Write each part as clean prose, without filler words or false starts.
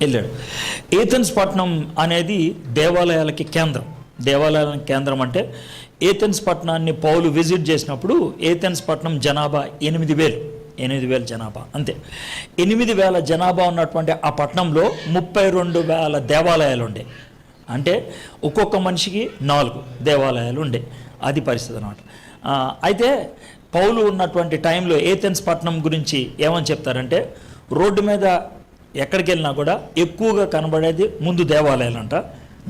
వెళ్ళాడు. ఏథెన్స్ పట్టణం అనేది దేవాలయాలకి కేంద్రం. దేవాలయాలకి కేంద్రం అంటే ఏథెన్స్ పట్టణాన్ని పౌలు విజిట్ చేసినప్పుడు ఏథెన్స్ పట్టణం జనాభా 8,000 జనాభా, అంతే. 8,000 జనాభా ఉన్నటువంటి ఆ పట్టణంలో 32,000 దేవాలయాలు ఉండే. అంటే ఒక్కొక్క మనిషికి 4 దేవాలయాలు ఉండే. అది పరిస్థితి అన్నమాట. అయితే పౌలు ఉన్నటువంటి టైంలో ఏథెన్స్ పట్టణం గురించి ఏమని చెప్తారంటే, రోడ్డు మీద ఎక్కడికి వెళ్ళినా కూడా ఎక్కువగా కనబడేది ముందు దేవాలయాలంట,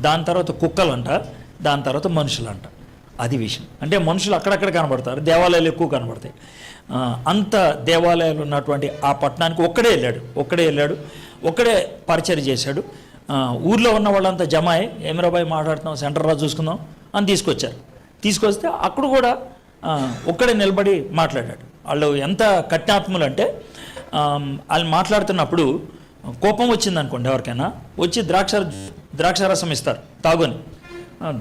దాని తర్వాత కుక్కలంట, దాని తర్వాత మనుషులంట. అది విషయం. అంటే మనుషులు అక్కడక్కడ కనబడతారు, దేవాలయాలు ఎక్కువ కనబడతాయి. అంత దేవాలయాలు ఉన్నటువంటి ఆ పట్టణానికి ఒక్కడే వెళ్ళాడు, ఒక్కడే పరిచయం చేశాడు. ఊర్లో ఉన్న వాళ్ళంతా జమ అయ్యి, ఏమిరాబాయ్ మాట్లాడుతున్నాం, సెంటర్ రా చూసుకుందాం అని తీసుకొస్తే అక్కడ కూడా ఒక్కడే నిలబడి మాట్లాడాడు. వాళ్ళు ఎంత కఠినాత్ములు అంటే, వాళ్ళు మాట్లాడుతున్నప్పుడు కోపం వచ్చింది అనుకోండి ఎవరికైనా, వచ్చి ద్రాక్షారసం ఇస్తారు తాగుని.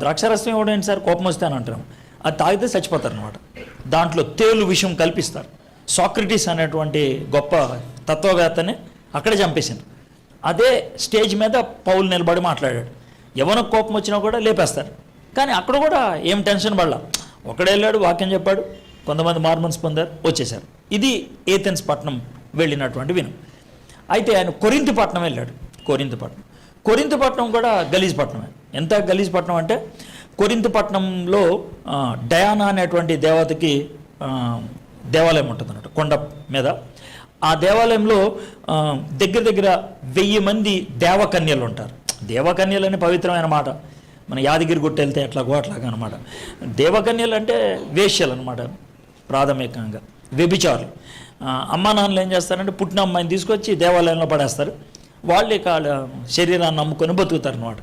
ద్రాక్షారసం ఇవ్వడం సార్, కోపం వస్తే అని అంటారు. అది తాగితే చచ్చిపోతారు అనమాట. దాంట్లో తేలు విషం కల్పిస్తారు. సాక్రటీస్ అనేటువంటి గొప్ప తత్వవేత్తని అక్కడే చంపేసింది. అదే స్టేజ్ మీద పౌలు నిలబడి మాట్లాడాడు. ఎవరికి కోపం వచ్చినా కూడా లేపేస్తారు. కానీ అక్కడ కూడా ఏం టెన్షన్ పడలా, ఒకడే వెళ్ళాడు, వాక్యం చెప్పాడు, కొంతమంది మార్మన్స్ పొందారు, వచ్చేసారు. ఇది ఏథెన్స్ పట్టణం వెళ్ళినటువంటి వినం. అయితే ఆయన కొరింథు పట్టణం వెళ్ళాడు. కొరింథు పట్టణం కూడా గలీజ్ పట్టణమే. ఎంత గలీజ్ పట్టణం అంటే, కొరింథు పట్టణంలో డయానా అనేటువంటి దేవతకి దేవాలయం ఉంటుంది అన్నట్టు కొండ మీద. ఆ దేవాలయంలో దగ్గర 1000 మంది దేవకన్యలు ఉంటారు. దేవకన్యలు అనే పవిత్రమైన మాట. మన యాదగిరి గుట్ట వెళ్తే అట్లాగా అనమాట. దేవకన్యలు అంటే వేశ్యలు అనమాట, ప్రాథమికంగా వ్యభిచారులు. అమ్మా నాన్నలు ఏం చేస్తారంటే, పుట్టిన అమ్మాయిని తీసుకొచ్చి దేవాలయంలో పడేస్తారు. వాళ్ళు ఇక శరీరాన్ని నమ్ముకొని బతుకుతారు అనమాట.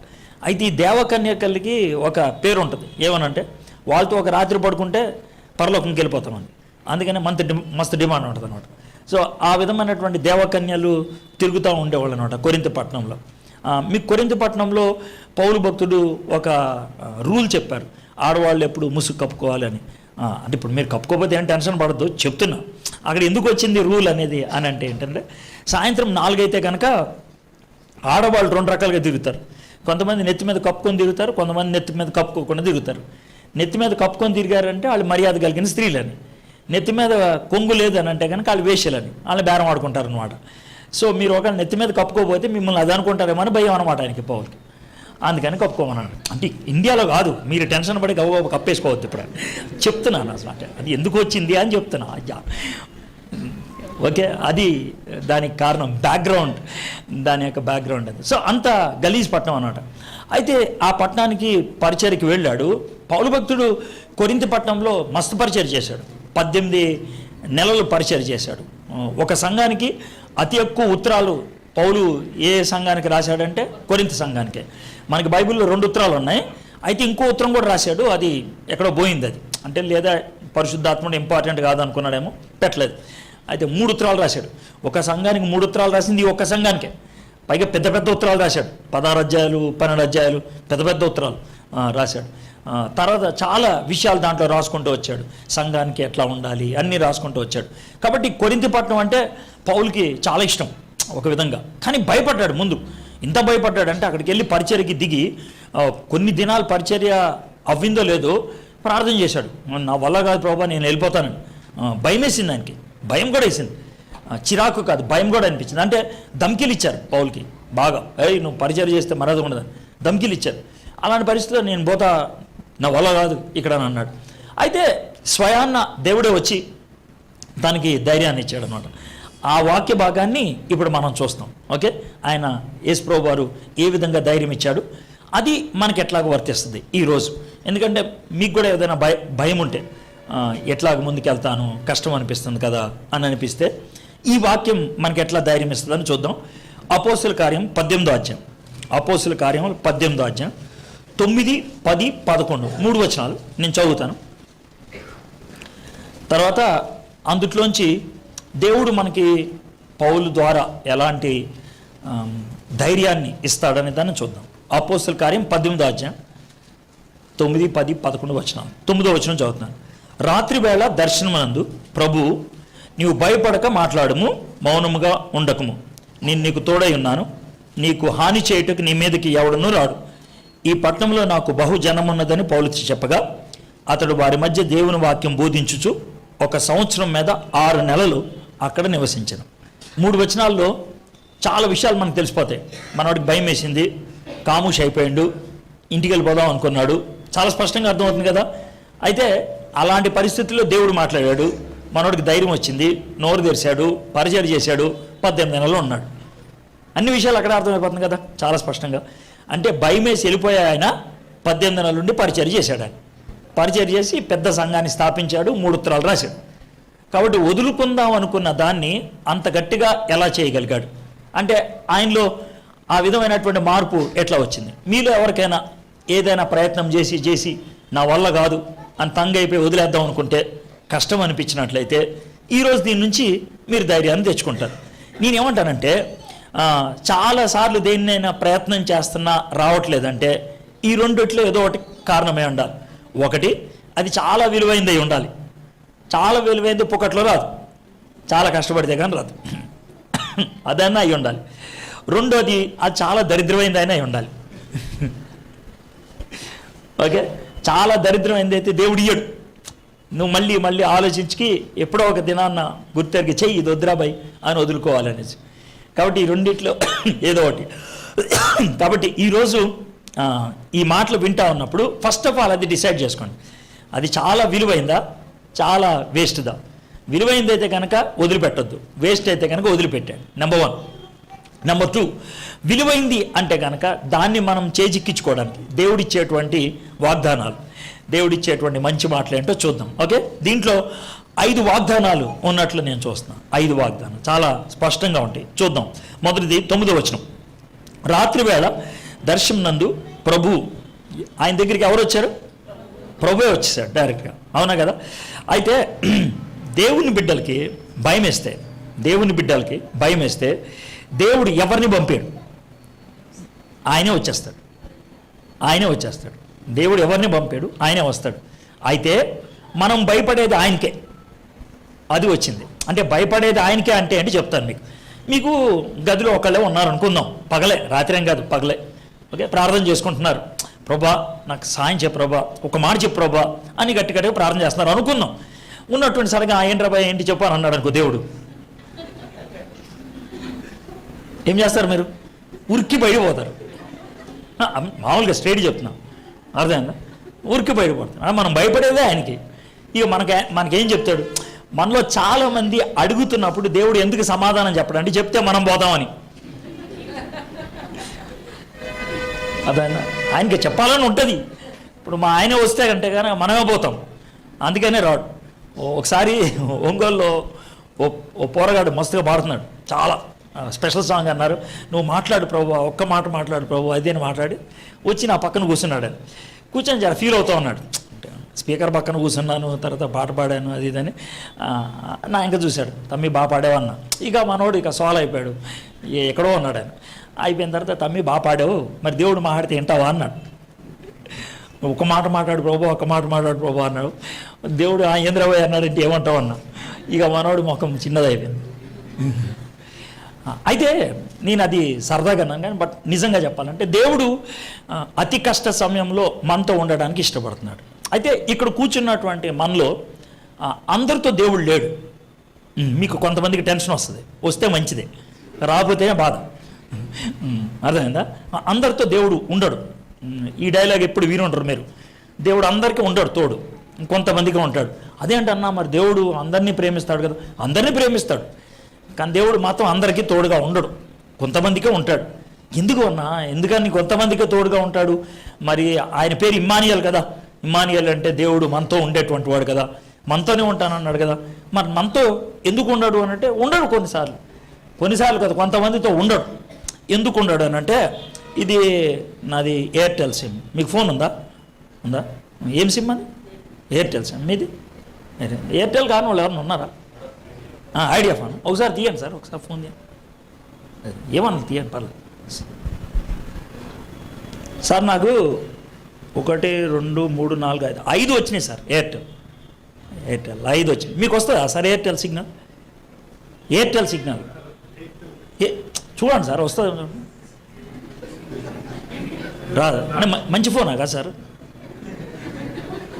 అయితే ఈ దేవకన్యకలకి ఒక పేరు ఉంటుంది. ఏమనంటే, వాళ్ళతో ఒక రాత్రి పడుకుంటే పరలోకంకి వెళ్ళిపోతామని. అందుకని మస్తు డిమాండ్ ఉంటుంది అనమాట. సో ఆ విధమైనటువంటి దేవకన్యలు తిరుగుతూ ఉండేవాళ్ళు అనమాట కొరింథు పట్టణంలో. మీకు కొరింథు పట్టణంలో పౌలు భక్తుడు ఒక రూల్ చెప్పారు, ఆడవాళ్ళు ఎప్పుడు ముసుగు కప్పుకోవాలని. అంటే ఇప్పుడు మీరు కప్పుకోకపోతే ఏం టెన్షన్ పడద్దు, చెప్తున్నా. అక్కడ ఎందుకు వచ్చింది రూల్ అనేది అని అంటే ఏంటంటే, సాయంత్రం 4 అయితే కనుక ఆడవాళ్ళు 2 రకాలుగా తిరుగుతారు. కొంతమంది నెత్తి మీద కప్పుకొని తిరుగుతారు, కొంతమంది నెత్తి మీద కప్పుకోకుండా తిరుగుతారు. నెత్తి మీద కప్పుకొని తిరిగారంటే వాళ్ళు మర్యాద కలిగిన స్త్రీలని, నెత్తి మీద కొంగు లేదని అంటే కనుక వాళ్ళు వేశ్యలని, వాళ్ళు బేరం ఆడుకుంటారు అనమాట. సో మీరు ఒక నెత్తి మీద కప్పుకోకపోతే మిమ్మల్ని అది అనుకుంటారేమో అని భయం అనమాట ఆయనకి, పౌల్కి. అందుకని కప్పుకోమన్నాడు. అంటే ఇండియాలో కాదు, మీరు టెన్షన్ పడి కప్పేసుకోవద్దు. ఇప్పుడు చెప్తున్నాను అసలు, అంటే అది ఎందుకు వచ్చింది అని చెప్తున్నా. ఓకే, అది దానికి కారణం, బ్యాక్గ్రౌండ్, దాని యొక్క బ్యాక్గ్రౌండ్ అది. సో అంత గలీజ్ పట్టణం అన్నమాట. అయితే ఆ పట్టణానికి పరిచర్కి వెళ్ళాడు పౌలు భక్తుడు. కొరింథు పట్టణంలో మస్తు పరిచర్య చేశాడు. 18 నెలలు పరిచర్య చేశాడు. ఒక సంఘానికి అతి ఎక్కువ ఉత్తరాలు పౌలు ఏ సంఘానికి రాశాడంటే కొరింథు సంఘానికే. మనకి బైబిల్లో 2 ఉత్తరాలు ఉన్నాయి. అయితే ఇంకో ఉత్తరం కూడా రాశాడు, అది ఎక్కడో పోయింది. అది అంటే లేదా పరిశుద్ధాత్ముడు ఇంపార్టెంట్ కాదు అనుకున్నాడేమో, పెట్టలేదు. అయితే 3 ఉత్తరాలు రాశాడు. ఒక సంఘానికి 3 ఉత్తరాలు రాసింది ఒక్క సంఘానికే. పైగా పెద్ద ఉత్తరాలు రాశాడు. 16 అధ్యాయాలు 12 అధ్యాయాలు పెద్ద ఉత్తరాలు రాశాడు. తర్వాత చాలా విషయాలు దాంట్లో రాసుకుంటూ వచ్చాడు. సంఘానికి ఎట్లా ఉండాలి అన్నీ రాసుకుంటూ వచ్చాడు. కాబట్టి కొరింథు పట్టణం అంటే పౌలుకి చాలా ఇష్టం ఒక విధంగా. కానీ భయపడ్డాడు ముందు. ఇంత భయపడ్డాడంటే, అక్కడికి వెళ్ళి పరిచర్యకి దిగి కొన్ని దినాలు పరిచర్య అవ్విందో లేదో ప్రార్థన చేశాడు. నా వల్ల కాదు ప్రభా, నేను వెళ్ళిపోతానని. భయం వేసింది ఆయనకి, భయం కూడా వేసింది. చిరాకు కాదు, భయం కూడా అనిపించింది. అంటే ధమ్కీలు ఇచ్చారు పౌల్కి బాగా, నువ్వు పరిచర్య చేస్తే మరది ఉండదని ధమ్కీలు ఇచ్చారు. అలాంటి పరిస్థితిలో నేను పోతా, నా వల్ల కాదు ఇక్కడ అని అన్నాడు. అయితే స్వయాన్న దేవుడే వచ్చి దానికి ధైర్యాన్ని ఇచ్చాడు అనమాట. ఆ వాక్య భాగాన్ని ఇప్పుడు మనం చూస్తాం. ఓకే, ఆయన యేసుప్రభువు వారు ఏ విధంగా ధైర్యం ఇచ్చాడు, అది మనకి ఎట్లాగ వర్తిస్తుంది ఈరోజు. ఎందుకంటే మీకు కూడా ఏదైనా భయం ఉంటే, ఎట్లాగ ముందుకెళ్తాను, కష్టం అనిపిస్తుంది కదా అని అనిపిస్తే, ఈ వాక్యం మనకి ఎట్లా ధైర్యం ఇస్తుందని చూద్దాం. అపోస్తుల కార్యం 18వ అధ్యాయం. అపోస్తుల కార్యం 18వ అధ్యాయం 9, 10, 11 3 వచనాలు నేను చదువుతాను. తర్వాత అందుట్లోంచి దేవుడు మనకి పౌలు ద్వారా ఎలాంటి ధైర్యాన్ని ఇస్తాడనే దాన్ని చూద్దాం. అపోస్తుల కార్యం 18వ అధ్యాయం 9, 10, 11 వచనాలు. 9వ వచనం చదువుతున్నాను. రాత్రి వేళ దర్శనమునందు ప్రభువు, నీవు భయపడక మాట్లాడము, మౌనముగా ఉండకము, నేను నీకు తోడై ఉన్నాను, నీకు హాని చేయుటకు నీ మీదకి ఎవడనూ రాడు. ఈ పట్టణంలో నాకు బహుజనం ఉన్నదని పౌలు చెప్పగా అతడు వారి మధ్య దేవుని వాక్యం బోధించుచు 1 సంవత్సరం మీద 6 నెలలు అక్కడ నివసించను. 3 వచనాల్లో చాలా విషయాలు మనకు తెలిసిపోతాయి. మనవాడికి భయం వేసింది, కాముష్ అయిపోయాడు, ఇంటికి వెళ్ళిపోదాం అనుకున్నాడు, చాలా స్పష్టంగా అర్థమవుతుంది కదా. అయితే అలాంటి పరిస్థితుల్లో దేవుడు మాట్లాడాడు, మనోడికి ధైర్యం వచ్చింది, నోరు తెరిచాడు, పరిచయం చేశాడు, 18 నెలలు ఉన్నాడు. అన్ని విషయాలు అక్కడ అర్థమైపోతుంది కదా చాలా స్పష్టంగా. అంటే భయం వేసి వెళ్ళిపోయా ఆయన 18 నెలల నుండి పరిచయం చేశాడు. ఆయన పరిచయం చేసి పెద్ద సంఘాన్ని స్థాపించాడు, 3 ఉత్తరాలు రాశాడు. కాబట్టి వదులుకుందాం అనుకున్న దాన్ని అంత గట్టిగా ఎలా చేయగలిగాడు అంటే ఆయనలో ఆ విధమైనటువంటి మార్పు ఎట్లా వచ్చింది? మీలో ఎవరికైనా ఏదైనా ప్రయత్నం చేసి నా వల్ల కాదు అని తంగైపోయి వదిలేద్దాం అనుకుంటే, కష్టం అనిపించినట్లయితే ఈరోజు దీని నుంచి మీరు ధైర్యాన్ని తెచ్చుకుంటారు. నేనేమంటానంటే చాలాసార్లు దేన్నైనా ప్రయత్నం చేస్తున్నా రావట్లేదంటే ఈ రెండిట్లో ఏదో ఒకటి కారణమే ఉండాలి. ఒకటి, అది చాలా విలువైంది అయి ఉండాలి. చాలా విలువైంది పుక్కట్లో రాదు, చాలా కష్టపడితే కానీ రాదు, అదన్నా అయి ఉండాలి. రెండోది, అది చాలా దరిద్రమైంది అయినా అయి ఉండాలి. ఓకే, చాలా దరిద్రమైంది అయితే దేవుడు ఇయ్యడు. నువ్వు మళ్ళీ మళ్ళీ ఆలోచించి ఎప్పుడో ఒక దినాన్న గుర్తెరిగి చెయ్యి ఇది వద్దురాబాయ్ అని వదులుకోవాలనేసి. కాబట్టి ఈ రెండిట్లో ఏదో ఒకటి. కాబట్టి ఈరోజు ఈ మాటలు వింటా ఉన్నప్పుడు ఫస్ట్ ఆఫ్ ఆల్ అది డిసైడ్ చేసుకోండి, అది చాలా విలువైందా చాలా వేస్ట్దా. విలువైంది అయితే కనుక వదిలిపెట్టొద్దు, వేస్ట్ అయితే కనుక వదిలిపెట్టాడు. నెంబర్ 1. నెంబర్ 2, విలువైంది అంటే కనుక దాన్ని మనం చేజిక్కించుకోవడానికి దేవుడిచ్చేటువంటి వాగ్దానాలు, దేవుడిచ్చేటువంటి మంచి మాటలు ఏంటో చూద్దాం. ఓకే, దీంట్లో 5 వాగ్దానాలు ఉన్నట్లు నేను చూస్తున్నాను. 5 వాగ్దానాలు చాలా స్పష్టంగా ఉంటాయి, చూద్దాం. మొదటిది 9వ వచనం. రాత్రి వేళ దర్శనం నందు ప్రభు, ఆయన దగ్గరికి ఎవరు వచ్చారు? ప్రభువే వచ్చేసాడు డైరెక్ట్గా, అవునా కదా. అయితే దేవుని బిడ్డలకి భయం వేస్తే, దేవుడు ఎవరిని పంపాడు? ఆయనే వచ్చేస్తాడు. దేవుడు ఎవరిని పంపాడు? ఆయనే వస్తాడు. అయితే మనం భయపడేది ఆయనకే. అది వచ్చింది అంటే భయపడేది ఆయనకే అంటే చెప్తాను మీకు గదిలో ఒకళ్ళే ఉన్నారు అనుకుందాం, పగలే, రాత్రి ఏం కాదు, పగలే. ఓకే, ప్రార్థన చేసుకుంటున్నారు, ప్రభా నాకు సాయం చెప్పు ప్రభా, ఒక మాట చెప్పు ప్రభా అని గట్టిగా ప్రార్థన చేస్తున్నారు అనుకుందాం. ఉన్నటువంటి సరిగా ఏంటి రాబాయ్ ఏంటి చెప్పు అని అన్నాడు అనుకో దేవుడు, ఏం చేస్తారు మీరు? ఉరికి బయటపోతారు. మామూలుగా స్ట్రేట్ చెప్తున్నాం, అర్థమైందా? ఉరికి బయటపడుతున్నాం. మనం భయపడేదే ఆయనకి. ఇక మనకేం చెప్తాడు? మనలో చాలామంది అడుగుతున్నప్పుడు దేవుడు ఎందుకు సమాధానం చెప్పడంటే చెప్తే మనం పోతామని. అదైనా ఆయనకి చెప్పాలని ఉంటుంది. ఇప్పుడు మా ఆయన వస్తే కంటే కానీ మనమే పోతాం, అందుకనే రాడు. ఒకసారి ఒంగోలులో ఓ పోరగాడు మస్తుగా పాడుతున్నాడు, చాలా స్పెషల్ సాంగ్ అన్నారు. నువ్వు మాట్లాడు ప్రభు, ఒక్క మాట మాట్లాడు ప్రభు అదే అని మాట్లాడి వచ్చి నా పక్కన కూర్చున్నాడు. ఆయన కూర్చొని చాలా ఫీల్ అవుతూ ఉన్నాడు. స్పీకర్ పక్కన కూర్చున్నాను, తర్వాత పాట పాడాను అది ఇదని. నా ఇంకా చూశాడు, తమ్మి బాగా పాడావన్నా. ఇక మనోడు ఇక సాల్వ్ అయిపోయాడు, ఎక్కడో ఉన్నాడు ఆయన. అయిపోయిన తర్వాత తమ్మి బాగా పాడావు, మరి దేవుడు మాట్లాడితే వింటావా అన్నాడు. ఒక మాట మాట్లాడు ప్రభు అన్నాడు. దేవుడు ఏంద్రబాయ్ అన్నాడంటే ఏమంటావు అన్నా. ఇక మనోడు ముఖం చిన్నదైపోయింది. అయితే నేను అది సరదాగా అన్నాను కానీ బట్ నిజంగా చెప్పాలంటే దేవుడు అతి కష్ట సమయంలో మనతో ఉండడానికి ఇష్టపడుతున్నాడు. అయితే ఇక్కడ కూర్చున్నటువంటి మనలో అందరితో దేవుడు లేడు. మీకు కొంతమందికి టెన్షన్ వస్తుంది, వస్తే మంచిదే, రాకపోతే బాధ, అర్థమైందా? అందరితో దేవుడు ఉండడు. ఈ డైలాగ్ ఎప్పుడు వినుంటారు మీరు, దేవుడు అందరికీ ఉండడు, తోడు కొంతమందికి ఉంటాడు. అదేంటన్నా మరి దేవుడు అందరినీ ప్రేమిస్తాడు కదా, అందరినీ ప్రేమిస్తాడు కానీ దేవుడు మాత్రం అందరికీ తోడుగా ఉండడు, కొంతమందికే ఉంటాడు. ఎందుకని కొంతమందికే తోడుగా ఉంటాడు? మరి ఆయన పేరు ఇమ్మానియల్ కదా, ఇమ్మానియల్ అంటే దేవుడు మనతో ఉండేటువంటి వాడు కదా, మనతోనే ఉంటానన్నాడు కదా. మరి మనతో ఎందుకు ఉండడు అని అంటే ఉండడు కొన్నిసార్లు కదా, కొంతమందితో ఉండడు. ఎందుకు ఉండడు అని అంటే ఇది నాది ఎయిర్టెల్ సిమ్. మీకు ఫోన్ ఉందా? ఏం సిమ్ అది? Airtel SIM. మీది ఎయిర్టెల్ కాని వాళ్ళు ఎవరన్నా ఉన్నారా? ఐడియా ఫోన్ ఒకసారి తీయండి సార్, ఒకసారి ఫోన్ తీయండి, ఏమన్నా తీయండి పర్లేదు సార్. నాకు 1 2 3 4 5 వచ్చినాయి సార్. ఎయిర్టెల్ 5 వచ్చినాయి. మీకు వస్తుందా సార్ ఎయిర్టెల్ సిగ్నల్? చూడండి సార్ వస్తుంది. రాదు అంటే మంచి ఫోనా కదా సార్?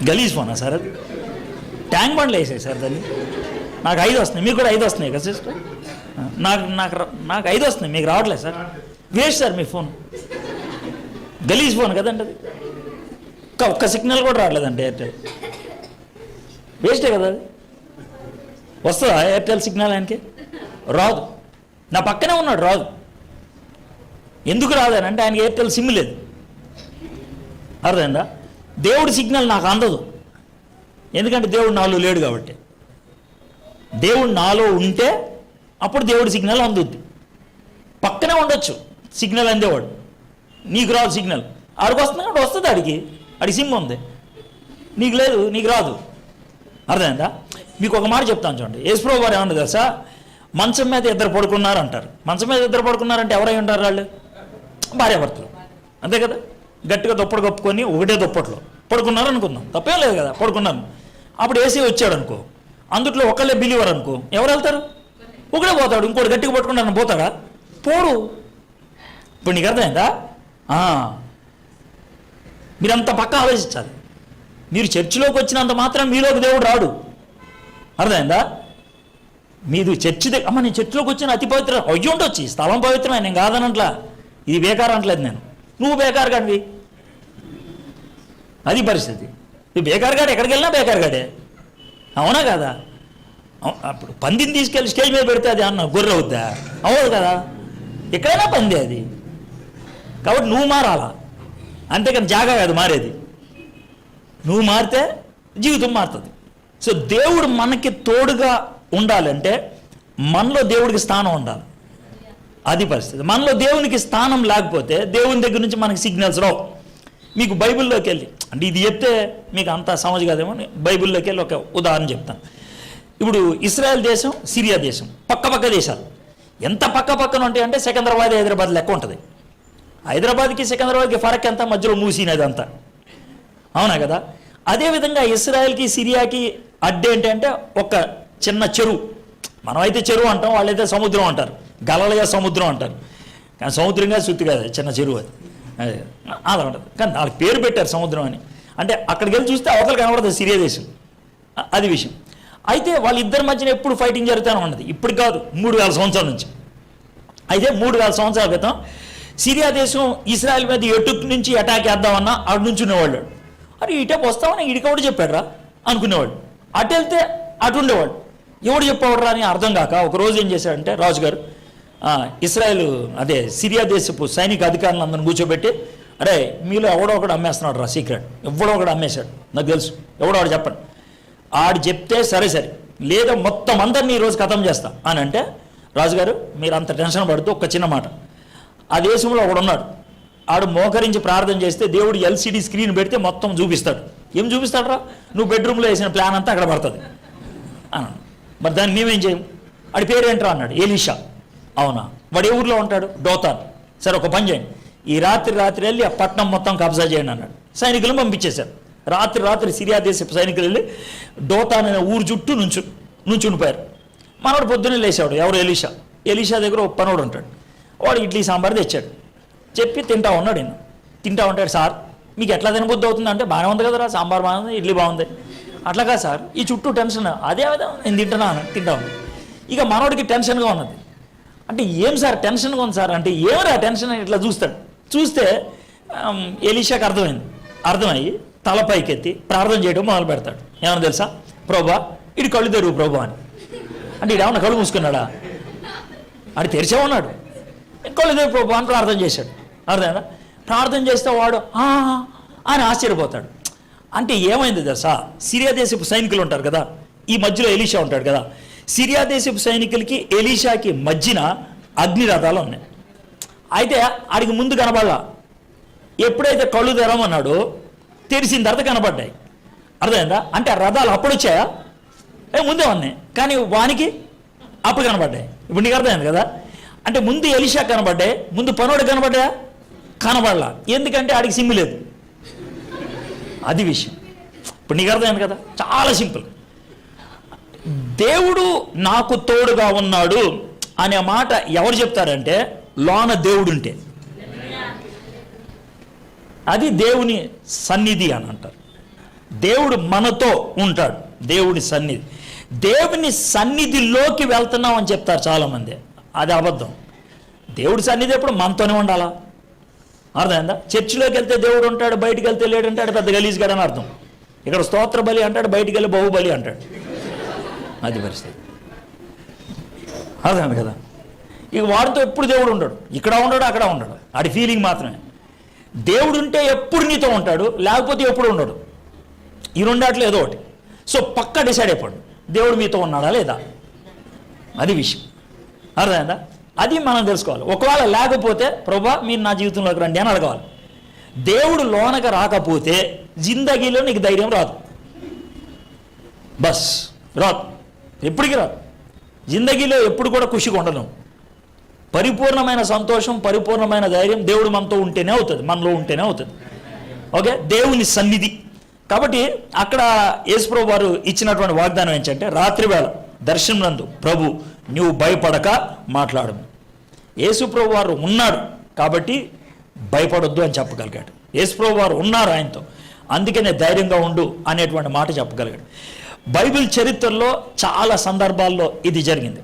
గలీజ్ ఫోనా సార్ అది? ట్యాంక్ బండ్లు వేసాయి సార్ దాన్ని. నాకు 5 వస్తున్నాయి, మీకు కూడా 5 వస్తున్నాయి కదా సిస్టర్? నాకు 5 వస్తున్నాయి, మీకు రావట్లేదు సార్. వేస్ట్ సార్ మీ ఫోన్, గలీజ్ ఫోన్ కదండి అది. ఒక్క సిగ్నల్ కూడా రావట్లేదండి ఎయిర్టెల్, వేస్టే కదా అది. వస్తుందా ఎయిర్టెల్ సిగ్నల్ ఆయనకి? రాదు. నా పక్కనే ఉన్నాడు, రాదు. ఎందుకు రాదనంటే ఆయనకి ఎయిర్టెల్ సిమ్ లేదు. అర్థమైందా? దేవుడి సిగ్నల్ నాకు అందదు, ఎందుకంటే దేవుడు నాలో లేడు కాబట్టి. దేవుడు నాలో ఉంటే అప్పుడు దేవుడి సిగ్నల్ అందుద్ది. పక్కనే ఉండొచ్చు సిగ్నల్ అందేవాడు, నీకు రాదు సిగ్నల్. ఆడికి వస్తుంది కాబట్టి వస్తుంది, ఆడికి సిమ్ ఉంది, నీకు లేదు, నీకు రాదు. అర్థమైందా? మీకు ఒక మాట చెప్తాను చూడండి. యేసుప్రభువు వారు ఏమన్నా తెలుసా? మంచం మీద 2 పడుకున్నారు అంటారు. మంచం మీద 2 పడుకున్నారంటే ఎవరై ఉంటారు? వాళ్ళు భార్యాభర్తలు, అంతే కదా. గట్టిగా దుప్పటి కప్పుకొని ఒకటే దుప్పట్లో పడుకున్నారు అనుకుందాం, తప్పేం లేదు కదా. పడుకున్నాను, అప్పుడు ఏసీ వచ్చాడు అనుకో, అందుట్లో ఒకళ్ళే బిలీవర్ అనుకో, ఎవరు వెళ్తారు? ఒకడే పోతాడు. ఇంకోటి గట్టిగా పట్టుకుంటాను పోతాడా? పోడు. ఇప్పుడు నీకు అర్థమైందా? మీరంత పక్క ఆలోచించాలి. మీరు చర్చిలోకి వచ్చినంత మాత్రం మీలోకి దేవుడు రాడు. అర్థమైందా? మీరు చర్చి అమ్మ నేను చర్చిలోకి వచ్చిన అతి పవిత్ర అయ్యి ఉండొచ్చు, స్థలం పవిత్రమే, నేను కాదనట్లా, ఇది బేకార్ అంటలేదు నేను. నువ్వు బేకార్ కాడివి, అది పరిస్థితి. నువ్వు బేకార్ గాడు ఎక్కడికి వెళ్ళినా బేకార్ గాడే, అవునా కదా? అప్పుడు పందిని తీసుకెళ్ళి స్టేజ్ మీద పెడితే అది అన్న గొర్రె అవుద్దా? అవ్వదు కదా. ఎక్కడైనా పంది అది. కాబట్టి నువ్వు మారాలా, అంతేకాని జాగా కాదు మారేది. నువ్వు మారితే జీవితం మారుతుంది. సో దేవుడు మనకి తోడుగా ఉండాలంటే మనలో దేవుడికి స్థానం ఉండాలి, అది పరిస్థితి. మనలో దేవునికి స్థానం లేకపోతే దేవుని దగ్గర నుంచి మనకి సిగ్నల్స్ రావు. మీకు బైబిల్లోకి వెళ్ళి, అంటే ఇది చెప్తే మీకు అంత సమజ్ కాదేమో, బైబిల్లోకి వెళ్ళి ఒక ఉదాహరణ చెప్తాను. ఇప్పుడు ఇస్రాయెల్ దేశం, సిరియా దేశం పక్క దేశాలు. ఎంత పక్కన ఉంటాయి అంటే సికింద్రాబాద్, హైదరాబాద్ లెక్క ఉంటుంది. హైదరాబాద్కి సికింద్రాబాద్కి ఫరక్ ఎంత? మధ్యలో మూసినది అంతా, అవునా కదా? అదేవిధంగా ఇస్రాయెల్కి సిరియాకి అడ్డు ఏంటంటే ఒక చిన్న చెరువు. మనమైతే చెరువు అంటాం, వాళ్ళైతే సముద్రం అంటారు, గలలుగా సముద్రం అంటారు. కానీ సముద్రంగా సుత్తి కాదు, చిన్న చెరువు అది. అలా ఉంటుంది. కానీ వాళ్ళకి పేరు పెట్టారు సముద్రం అని. అంటే అక్కడికి వెళ్ళి చూస్తే అవతల కనబడుతుంది సిరియా దేశం, అది విషయం. అయితే వాళ్ళిద్దరి మధ్యన ఎప్పుడు ఫైటింగ్ జరుగుతూనే ఉన్నది. ఇప్పుడు కాదు, 3000 సంవత్సరాల నుంచి. అయితే 3000 సంవత్సరాల క్రితం సిరియా దేశం ఇస్రాయల్ మీద ఎటుకు నుంచి అటాక్ చేద్దామన్నా అటు నుంచి ఉండేవాళ్ళు. అరే ఇటేపు వస్తామని ఇడికవుడు చెప్పాడు రా అనుకునేవాడు. అటు వెళ్తే అటు ఉండేవాడు. ఎవడు చెప్పేవాడు రా అని అర్థం కాక ఒకరోజు ఏం చేశాడంటే రాజుగారు ఇస్రాయల్ సిరియా దేశపు సైనిక అధికారులను అందరిని కూర్చోబెట్టి, అరే మీలో ఎవడో ఒకడు అమ్మేస్తున్నాడు రా సీక్రెట్, ఎవడో ఒకడు అమ్మేశాడు, నాకు తెలుసు, ఎవడో ఒకడు చెప్పండి. ఆడు చెప్తే సరే లేదా మొత్తం అందరినీ ఈరోజు ఖతం చేస్తా అని అంటే, రాజుగారు మీరు అంత టెన్షన్ పడుతూ ఒక చిన్న మాట, ఆ దేశంలో ఒకడున్నాడు, ఆడు మోకరించి ప్రార్థన చేస్తే దేవుడు ఎల్సిడి స్క్రీన్ పెడితే మొత్తం చూపిస్తాడు. ఏం చూపిస్తాడు రా? నువ్వు బెడ్రూమ్లో వేసిన ప్లాన్ అంతా అక్కడ పడుతుంది అన్నాడు. మరి దాన్ని మేమేం చేయం? ఆడి పేరేంట్రా అన్నాడు. ఎలీషా. అవునా? వాడు ఏ ఊర్లో ఉంటాడు? డోతాన్. సరే ఒక పని చేయండి, ఈ రాత్రి వెళ్ళి ఆ పట్టణం మొత్తం కబ్జా చేయండి అన్నాడు. సైనికులను పంపించేశారు. రాత్రి సిరియా దేశపు సైనికులు వెళ్ళి డోతాన్ అనే ఊరు చుట్టూ నుంచుండిపోయారు. మనవాడు పొద్దున్నే లేచాడు. ఎవరు? ఎలీషా దగ్గర ఒక పనోడు ఉంటాడు. వాడు ఇడ్లీ సాంబార్ తెచ్చాడు. చెప్పి తింటా ఉన్నాడు. తింటా ఉంటాడు. సార్ మీకు ఎట్లా తినబుద్ధి అవుతుంది అంటే, బాగానే ఉంది కదరా, సాంబార్ బాగుంది, ఇడ్లీ బాగుంది. అట్లా కాదు సార్, ఈ చుట్టూ టెన్షన్, అదే నేను తింటా ఉన్నాను. ఇక మనోడికి టెన్షన్గా ఉన్నది. అంటే ఏం సార్ టెన్షన్గా ఉంది సార్ అంటే, ఏమరా టెన్షన్ ఇట్లా చూస్తే ఎలీషాకి అర్థమయ్యి తల పైకెత్తి ప్రార్థన చేయడం మొదలు పెడతాడు. ఏమన్నా తెలుసా? ప్రభా ఇటు కళ్ళు తెరువు ప్రభా అని. అంటే ఇడు ఏమన్నా కళ్ళు మూసుకున్నాడా? ఆడు తెరిచే ఉన్నాడు. కళ్ళు తెరువు ప్రభా అని ప్రార్థన చేశాడు. అర్థమైందా? ప్రార్థన చేస్తే వాడు అని ఆశ్చర్యపోతాడు. అంటే ఏమైంది తెలుసా? సిరియా దేశపు సైనికులు ఉంటారు కదా, ఈ మధ్యలో ఎలీషా ఉంటాడు కదా. సిరియా దేశపు సైనికులకి ఎలీషాకి మధ్యన అగ్నిరథాలు ఉన్నాయి. అయితే ఆడికి ముందు కనబడాల. ఎప్పుడైతే కళ్ళు తెరవమన్నాడో తెరిసిన తర్వాత కనబడ్డాయి. అర్థమైందా? అంటే ఆ రథాలు అప్పుడు వచ్చాయా? ముందే ఉన్నాయి, కానీ వానికి అప్పుడు కనబడ్డాయి. ఇప్పుడు నీకు అర్థమైంది కదా? అంటే ముందు ఎలీషా కనబడ్డాయి, ముందు పనోడు కనబడ్డాయా? కనబడలా. ఎందుకంటే ఆడికి సిమ్ము లేదు, అది విషయం. ఇప్పుడు నీకు అర్థమైంది కదా? చాలా సింపుల్. దేవుడు నాకు తోడుగా ఉన్నాడు అనే మాట ఎవరు చెప్తారంటే, లోన దేవుడు ఉంటే. అది దేవుని సన్నిధి అని అంటారు. దేవుడు మనతో ఉంటాడు, దేవుడి సన్నిధి. దేవుని సన్నిధిలోకి వెళ్తున్నాం అని చెప్తారు చాలామంది. అది అబద్ధం. దేవుడి సన్నిధి ఎప్పుడు మనతోనే ఉండాలా? అర్థమైందా? చర్చిలోకి వెళ్తే దేవుడు ఉంటాడు, బయటికి వెళ్తే లేడంటాడు, పెద్ద గలీజ్గాడు అని అర్థం. ఇక్కడ స్తోత్ర బలి అంటాడు, బయటికి వెళ్ళి బాహుబలి అంటాడు. అది పరిస్థితి. అర్థమైంది కదా? ఇక వాడితో ఎప్పుడు దేవుడు ఉండడు, ఇక్కడ ఉండడు, అక్కడ ఉండడు. ఆడి ఫీలింగ్ మాత్రమే. దేవుడు ఉంటే ఎప్పుడు నీతో ఉంటాడు, లేకపోతే ఎప్పుడు ఉండడు. ఈ రెండాట్లో ఏదో ఒకటి. సో పక్క డిసైడ్ అయిపోండి, దేవుడు మీతో ఉన్నాడా లేదా, అది విషయం. అర్థమైందా? అది మనం తెలుసుకోవాలి. ఒకవేళ లేకపోతే ప్రభా మీరు నా జీవితంలోకి రండి అని అడగాలి. దేవుడు లోనక రాకపోతే జిందగీలో నీకు ధైర్యం రాదు, బస్ రాదు, ఎప్పటికీ రాదు. జిందగీలో ఎప్పుడు కూడా ఖుషిగా ఉండను. పరిపూర్ణమైన సంతోషం, పరిపూర్ణమైన ధైర్యం దేవుడు మనతో ఉంటేనే అవుతుంది, మనలో ఉంటేనే అవుతుంది. ఓకే, దేవుని సన్నిధి. కాబట్టి అక్కడ యేసుప్రభు వారు ఇచ్చినటువంటి వాగ్దానం ఏంటంటే, రాత్రివేళ దర్శనందు ప్రభు నువ్వు భయపడక మాట్లాడము. యేసుప్రభు వారు ఉన్నాడు కాబట్టి భయపడొద్దు అని చెప్పగలిగాడు. యేసుప్రభు వారు ఉన్నారు ఆయనతో, అందుకనే ధైర్యంగా ఉండు అనేటువంటి మాట చెప్పగలిగాడు. బైబిల్ చరిత్రలో చాలా సందర్భాల్లో ఇది జరిగింది.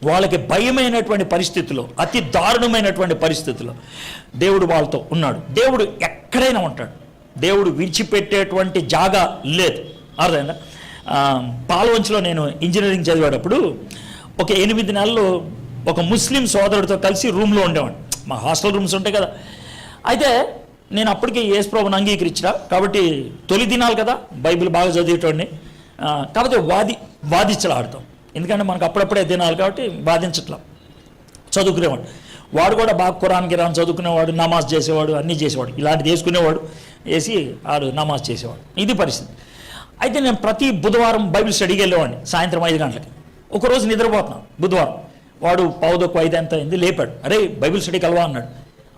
వాళ్ళకి భయమైనటువంటి పరిస్థితుల్లో, అతి దారుణమైనటువంటి పరిస్థితుల్లో దేవుడు వాళ్ళతో ఉన్నాడు. దేవుడు ఎక్కడైనా ఉంటాడు, దేవుడు విడిచిపెట్టేటువంటి జాగా లేదు. అర్థమైందా? పాల్వంచులో నేను ఇంజనీరింగ్ చదివేటప్పుడు ఒక 8 నెలలు ఒక ముస్లిం సోదరుడితో కలిసి రూమ్లో ఉండేవాడిని. మా హాస్టల్ రూమ్స్ ఉంటాయి కదా. అయితే నేను అప్పటికే యేసుప్రభుని అంగీకరించిన కాబట్టి తొలి దినాలు కదా, బైబిల్ బాగా చదివేటోడిని. కాకపోతే వాదించలాడతాం, ఎందుకంటే మనకు అప్పుడప్పుడే దినాలు కాబట్టి వాదించట్లా, చదువుకునేవాడు. వాడు కూడా బాగా ఖురాన్ గిరాన్ చదువుకునేవాడు, నమాజ్ చేసేవాడు, అన్నీ చేసేవాడు. ఇలాంటిది వేసుకునేవాడు, వేసి ఆడు నమాజ్ చేసేవాడు. ఇది పరిస్థితి. అయితే నేను ప్రతి బుధవారం బైబిల్ స్టడీకి వెళ్ళేవాడిని సాయంత్రం 5 గంటలకి. ఒకరోజు నిద్రపోతున్నాను బుధవారం. వాడు 4:45 ఎంత అయింది, లేపాడు. అరే బైబిల్ స్టడీకి వెళ్ళవా అన్నాడు.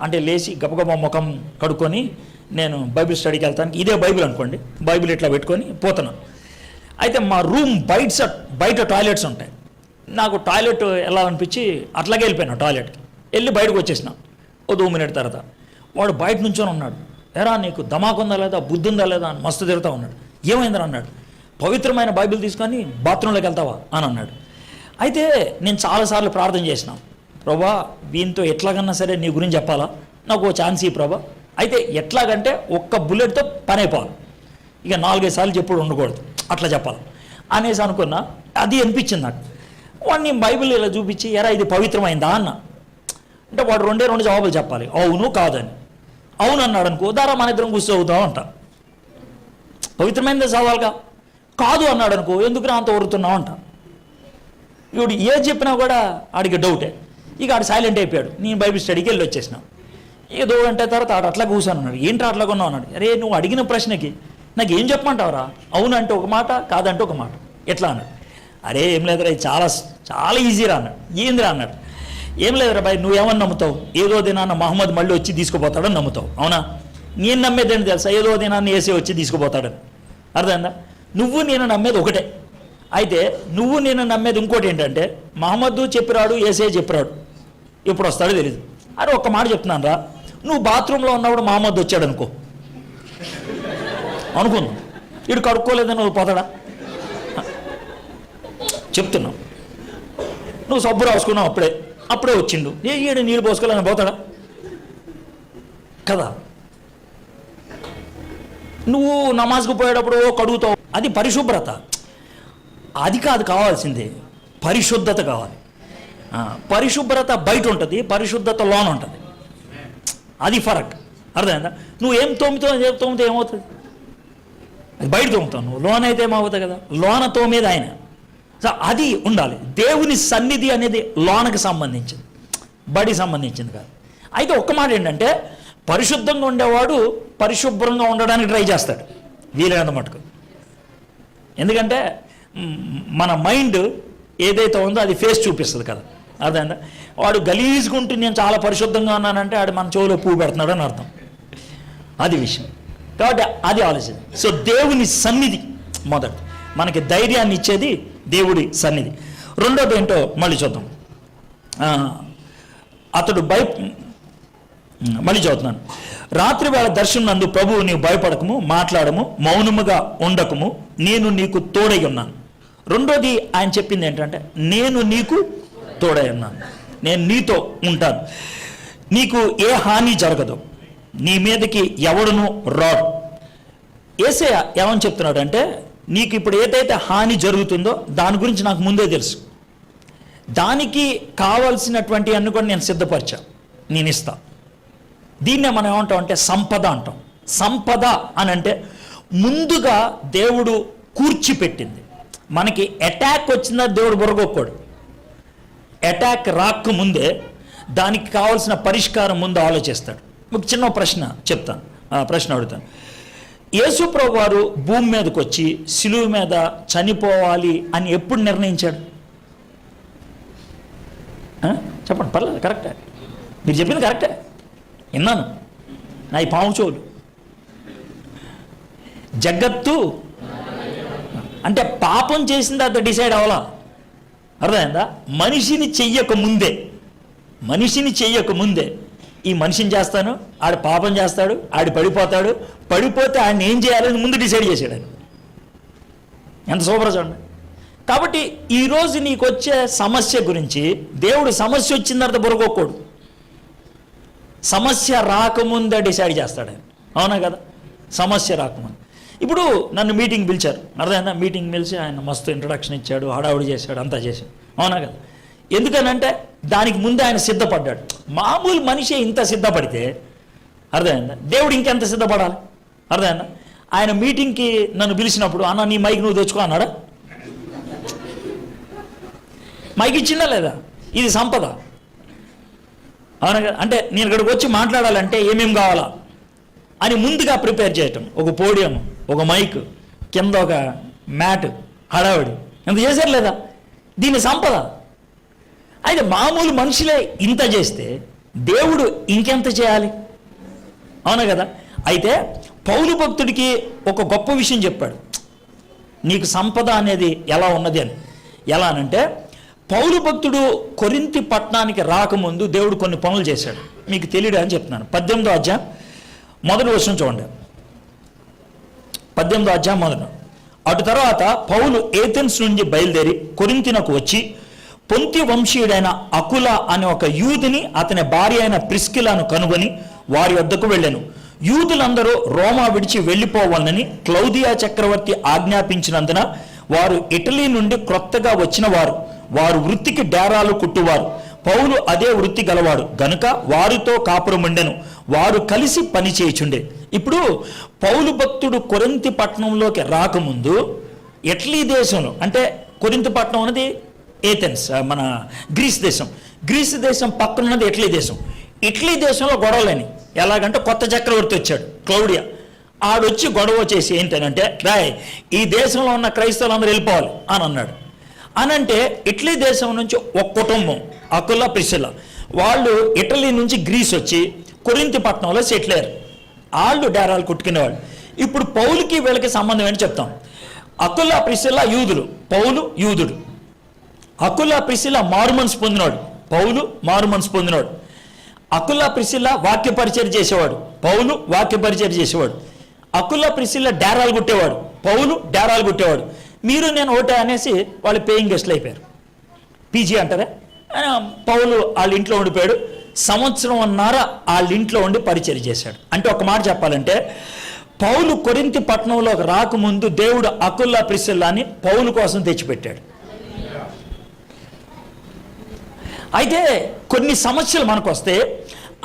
అంటే లేచి గబగబా ముఖం కడుక్కొని నేను బైబిల్ స్టడీకి వెళ్తాను. ఇదే బైబిల్ అనుకోండి, బైబిల్ ఇట్లా పెట్టుకొని పోతున్నాను. అయితే మా రూమ్ బయట టాయిలెట్స్ ఉంటాయి. నాకు టాయిలెట్ వెళ్ళాలనిపించి అట్లాగే వెళ్ళిపోయాను టాయిలెట్కి. వెళ్ళి బయటకు వచ్చేసిన ఓ 2 మినిట్ తర్వాత వాడు బయట నుంచొని ఉన్నాడు. ఎరా నీకు ధమాకు ఉందా లేదా, బుద్ధి ఉందా లేదా అని మస్తు తిరుగుతూ ఉన్నాడు. ఏమైందని అన్నాడు. పవిత్రమైన బైబిల్ తీసుకొని బాత్రూంలోకి వెళ్తావా అని అన్నాడు. అయితే నేను చాలాసార్లు ప్రార్థన చేసిన, ప్రభా వీనితో ఎట్లాగన్నా సరే నీ గురించి చెప్పాలా, నాకు ఓ ఛాన్స్ ఈ ప్రభా. అయితే ఎట్లాగంటే ఒక్క బుల్లెట్తో పని అయిపోవాలి, ఇక 4-5 సార్లు చెప్పుడు ఉండకూడదు, అట్లా చెప్పాలి అనేసి అనుకున్నా. అది అనిపించింది నాకు. వాడిని బైబిల్ ఇలా చూపించి ఎరా ఇది పవిత్రమైందా అన్న. అంటే వాడు 2 జవాబులు చెప్పాలి, అవును కాదని. అవును అన్నాడు అనుకో, దారా మన ఇద్దరం కూర్చోవుతాం అంట, పవిత్రమైనదే చదవాలిగా. కాదు అన్నాడు అనుకో, ఎందుకు అంత ఊరుతున్నావు అంట. ఇప్పుడు ఏది చెప్పినా కూడా ఆడికి డౌటే. ఇక ఆడు సైలెంట్ అయిపోయాడు. నేను బైబిల్ స్టడీకి వెళ్ళి వచ్చేసిన. ఏదో అంటే తర్వాత ఆడు అట్లా కూర్చొని అన్నాడు. ఏంటి అట్లా కొన్నావు అన్నాడు. అరే నువ్వు అడిగిన ప్రశ్నకి నాకు ఏం చెప్పమంటావురా, అవును అంటే ఒక మాట, కాదంటే ఒక మాట, ఎట్లా అన్నాడు. అరే ఏం లేదురా, ఇది చాలా చాలా ఈజీరా అన్నాడు. ఏందిరా అన్నాడు. ఏం లేదురా బాయ్, నువ్వేమని నమ్ముతావు, ఏదో దినాన్న మహమ్మద్ మళ్ళీ వచ్చి తీసుకుపోతాడని నమ్ముతావు, అవునా? నేను నమ్మేదేంటి తెలుసా, ఏదో దినాన్ని ఏసీ వచ్చి తీసుకుపోతాడని. అర్థమైందా? నువ్వు నేను నమ్మేది ఒకటే. అయితే నువ్వు నేను నమ్మేది ఇంకోటి ఏంటంటే, మహమ్మద్ చెప్పిరాడు, ఏసే చెప్పిరాడు, ఎప్పుడు వస్తాడో తెలియదు. అరే ఒక్క మాట చెప్తున్నాను రా, నువ్వు బాత్రూంలో ఉన్నప్పుడు మహమ్మద్ వచ్చాడు అనుకో, అనుకుందాం, ఇడు కడుక్కోలేదని నువ్వు పోతాడా? చెప్తున్నావు. నువ్వు సబ్బు రాసుకున్నావు, అప్పుడే వచ్చిండు, ఈడు నీళ్ళు పోసుకోలేని పోతాడా కదా? నువ్వు నమాజ్కు పోయేటప్పుడు కడుగుతావు, అది పరిశుభ్రత. అది కాదు కావాల్సిందే, పరిశుద్ధత కావాలి. పరిశుభ్రత బయట ఉంటుంది, పరిశుద్ధత లోన ఉంటుంది, అది ఫరక్. అర్థమైందా? నువ్వు ఏం తోమితే ఏమవుతుంది, అది బయట తోముతావు, నువ్వు లోన అయితే ఏమవుతుంది కదా, లోన తోమేది ఆయన. సో అది ఉండాలి. దేవుని సన్నిధి అనేది లోనకి సంబంధించింది, బడికి సంబంధించింది కాదు. అయితే ఒక్క మాట ఏంటంటే, పరిశుద్ధంగా ఉండేవాడు పరిశుభ్రంగా ఉండడానికి ట్రై చేస్తాడు వీలైనంత మటుకు. ఎందుకంటే మన మైండ్ ఏదైతే ఉందో అది ఫేస్ చూపిస్తుంది కదా. అర్థమైందా? వాడు గలీజ్గుంటూ నేను చాలా పరిశుద్ధంగా ఉన్నానంటే ఆడు మన చెవులో పువ్వు పెడుతున్నాడు అని అర్థం, అది విషయం. కాబట్టి అది ఆలోచన. సో దేవుని సన్నిధి మొదటి మనకి ధైర్యాన్ని ఇచ్చేది దేవుడి సన్నిధి. రెండోది ఏంటో మళ్ళీ చూద్దాం. అతడు మళ్ళీ చదువుతున్నాను. రాత్రి వేళ దర్శనం నందు ప్రభువు నీవు భయపడకము, మాట్లాడము, మౌనముగా ఉండకము, నేను నీకు తోడై ఉన్నాను. రెండోది ఆయన చెప్పింది ఏంటంటే, నేను నీకు తోడై ఉన్నాను, నేను నీతో ఉంటాను, నీకు ఏ హాని జరగదు, నీ మీదకి ఎవడును రాడు. యేసయ్య ఏమని చెప్తున్నాడు అంటే, నీకు ఇప్పుడు ఏదైతే హాని జరుగుతుందో దాని గురించి నాకు ముందే తెలుసు, దానికి కావాల్సినటువంటి అన్ని కూడా నేను సిద్ధపరిచా, నేను ఇస్తా. దీన్నే మనం ఏమంటాం అంటే సంపద అంటాం. సంపద అని అంటే ముందుగా దేవుడు కూర్చిపెట్టింది. మనకి అటాక్ వచ్చిందా దేవుడు బుర్రగొక్కోడు. అటాక్ రాక ముందే దానికి కావాల్సిన పరిష్కారం ముందు ఆలోచిస్తాడు. ఒక చిన్న ప్రశ్న చెప్తాను, ప్రశ్న అడుగుతాను. యేసు ప్రభు వారు భూమి మీదకి వచ్చి సిలువ మీద చనిపోవాలి అని ఎప్పుడు నిర్ణయించాడు? చెప్పండి, పర్లేదు, కరెక్టే, మీరు చెప్పింది కరెక్టే, విన్నాను, నా ఈ పాము చెవులు. జగత్తు అంటే పాపం చేసింది అది డిసైడ్ అవ్వాలా, అర్థమైందా? మనిషిని చెయ్యక ముందే ఈ మనిషిని చేస్తాను, ఆడు పాపం చేస్తాడు, ఆడు పడిపోతాడు, పడిపోతే ఆయన ఏం చేయాలని ముందు డిసైడ్ చేశాడు ఆయన. ఎంత సూపర్ చూడండి. కాబట్టి ఈరోజు నీకు వచ్చే సమస్య గురించి దేవుడు సమస్య వచ్చిన తర్వాత బుర్రగొక్కోడు, సమస్య రాకముందే డిసైడ్ చేస్తాడు ఆయన. అవునా కదా? సమస్య రాకముందు. ఇప్పుడు నన్ను మీటింగ్ పిలిచారు, అర్థమైందా? మీటింగ్ పిలిచి ఆయన మస్తు ఇంట్రడక్షన్ ఇచ్చాడు, హడావుడి చేశాడు, అంతా చేశాడు. అవునా కదా? ఎందుకనంటే దానికి ముందే ఆయన సిద్ధపడ్డాడు. మామూలు మనిషి ఇంత సిద్ధపడితే అర్థమైందా, దేవుడు ఇంకెంత సిద్ధపడాలి? అర్థమైందా? ఆయన మీటింగ్కి నన్ను పిలిచినప్పుడు, అన్న నీ మైక్ నువ్వు తెచ్చుకో అన్నాడా? మైక్ ఇచ్చిందా లేదా? ఇది సంపద. అవునా కదా? అంటే నేను ఇక్కడికి వచ్చి మాట్లాడాలంటే ఏమేమి కావాలా అని ముందుగా ప్రిపేర్ చేయటం. ఒక పోడియం, ఒక మైక్, కింద ఒక మ్యాట్, హడావిడి, ఎంత చేశారు లేదా? దీని సంపద. అయితే మామూలు మనుషులే ఇంత చేస్తే దేవుడు ఇంకెంత చేయాలి? అవునా కదా? అయితే పౌలు భక్తుడికి ఒక గొప్ప విషయం చెప్పాడు, నీకు సంపద అనేది ఎలా ఉన్నది అని. ఎలా అనంటే, పౌలు భక్తుడు కొరింథీ పట్టణానికి రాకముందు దేవుడు కొన్ని పనులు చేశాడు. మీకు తెలియదు అని చెప్తున్నాను. 18వ అధ్యాయం మొదటి వచనం చూడండి. 18వ అధ్యాయం మొదటి. అటు తర్వాత పౌలు ఏథెన్స్ నుంచి బయలుదేరి కొరింథీనకు వచ్చి పొంతి వంశీయుడైన అకుల అనే ఒక యూదుని, అతని భార్య అయిన ప్రిస్కిలాను కనుగొని వారి వద్దకు వెళ్ళాను. యూదులందరూ రోమా విడిచి వెళ్ళిపోవాలని క్లౌదియా చక్రవర్తి ఆజ్ఞాపించినందున వారు ఇటలీ నుండి క్రొత్తగా వచ్చిన వారు వృత్తికి డేరాలు కుట్టువారు. పౌలు అదే వృత్తి గలవాడు గనుక వారితో కాపురం ఉండెను. వారు కలిసి పని చేయుచుండే. ఇప్పుడు పౌలు భక్తుడు కొరింథీ పట్టణంలోకి రాకముందు ఇటలీ దేశంలో, అంటే కొరింథీ పట్టణం అనేది ఏథెన్స్, మన గ్రీస్ దేశం పక్కన ఉన్నది ఇటలీ దేశం. ఇటలీ దేశంలో గొడవలేని. ఎలాగంటే కొత్త చక్రవర్తి వచ్చాడు, క్లౌడియా. ఆడొచ్చి గొడవ చేసి ఏంటనంటే, రాయ్ ఈ దేశంలో ఉన్న క్రైస్తవులందరూ వెళ్ళిపోవాలి అని అన్నాడు. అనంటే ఇటలీ దేశం నుంచి ఒక కుటుంబం, అకుల ప్రిసిల్లా, వాళ్ళు ఇటలీ నుంచి గ్రీస్ వచ్చి కొరింథీ పట్టణంలో సెటిల్ అయ్యారు. వాళ్ళు డేరాలు కుట్టుకునేవాళ్ళు. ఇప్పుడు పౌలుకి వీళ్ళకి సంబంధం ఏంటి చెప్తాం. అకుల ప్రిసిల్లా యూదులు, పౌలు యూదుడు. అకుల ప్రిసిల్లా మారుమనసు పొందినవాడు, పౌలు మారుమనసు పొందినవాడు. అకుల ప్రిసిల్లా వాక్య పరిచయం చేసేవాడు, పౌలు వాక్య పరిచయం చేసేవాడు. అకుల ప్రిసిల్లా డేరాలు కుట్టేవాడు, పౌలు డేరాలు కుట్టేవాడు. మీరు నేను ఒకటే అనేసి వాళ్ళు పేయింగ్ గెస్ట్లు అయిపోయారు. పీజీ అంటారా? పౌలు వాళ్ళ ఇంట్లో ఉండిపోయాడు. 1.5 సంవత్సరం వాళ్ళ ఇంట్లో ఉండి పరిచయం చేశాడు. అంటే ఒక మాట చెప్పాలంటే, పౌలు కొరింథీ పట్టణంలోకి రాకముందు దేవుడు అకుల ప్రిసిల్లాని పౌలు కోసం తెచ్చిపెట్టాడు. అయితే కొన్ని సమస్యలు మనకు వస్తే